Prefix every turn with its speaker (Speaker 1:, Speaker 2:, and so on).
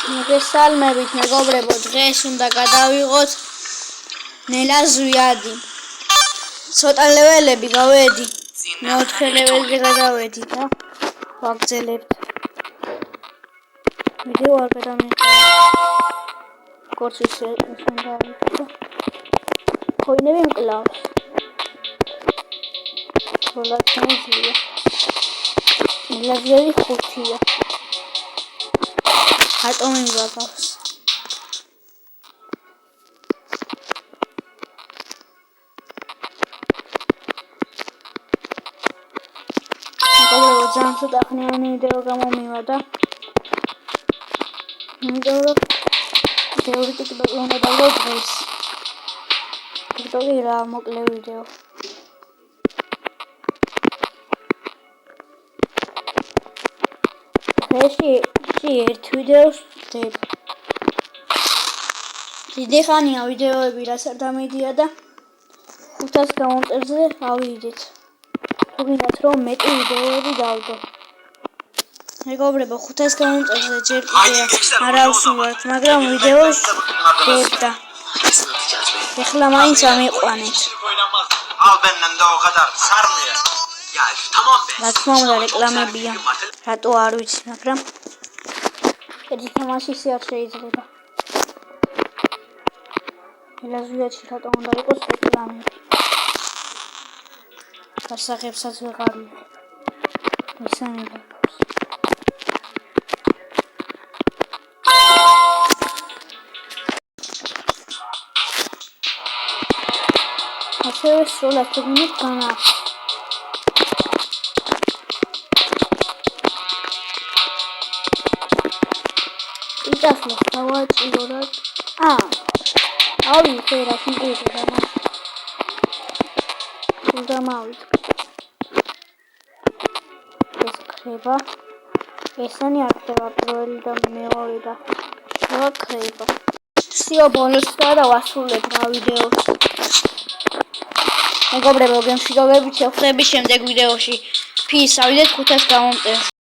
Speaker 1: მოგესალმებით მეგობრებო, დღეს უნდა გადავიღოთ ნელა ზვიადი. ცოტა ლეველები გავედი. მეოთხე ლეველზე გადავედი და ვაგრძელებთ. ვიდეო არ გადამიღე. კორცის უნდა ვიქცე. ხოინები მკლავს. როლად შემიძლია. ნელა ზვიადი 5-ია. ატომი ვაგავს. ძალიან ცოტა ხნიანი ვიდეო გამომივიდა. იმიტომ რომ ბევრი ტიკტოკი უნდა დავდო დღეს. ტიკტოკი რა მოკლე ვიდეო. დღეში ერთ ვიდეოს ვდებ. დიდი ხანია ვიდეოები რაც არ დამედია და 500 გამომწერზე ავიდეთ. თუ გინდათ რომ მეტი ვიდეოები დავდო. მეგობრებო, 500 გამომწერზე ჯერ კიდე არ ავსვათ, მაგრამ ვიდეოს ვდებ და ეხლა მაინც ამიყვანეთ. რა თქმა უნდა რეკლამებია. რატო არ ვიცი, მაგრამ ერთი თამაშის არ შეიძლება. ნელა ზვიადში რატო უნდა იყოს რეკლამები? გასაღებსაც ვეღარ ვიყო. მისანი გაკეთოს. ასევე სრულად თუგინეთ განას. იტახლოს დავაჭიროთ. ავი ხერა სიმყირე და მოვით. ეს ხრება. ესენი არ ხდება პირველი და მეორე და რა ხრება. სიო ბონუს და ვასრულებ რა ვიდეოს. მეგობრებო, გემშვიდობებით შევხვდებით შემდეგ ვიდეოში. ფის, ავიდეთ 500 გამომწერს.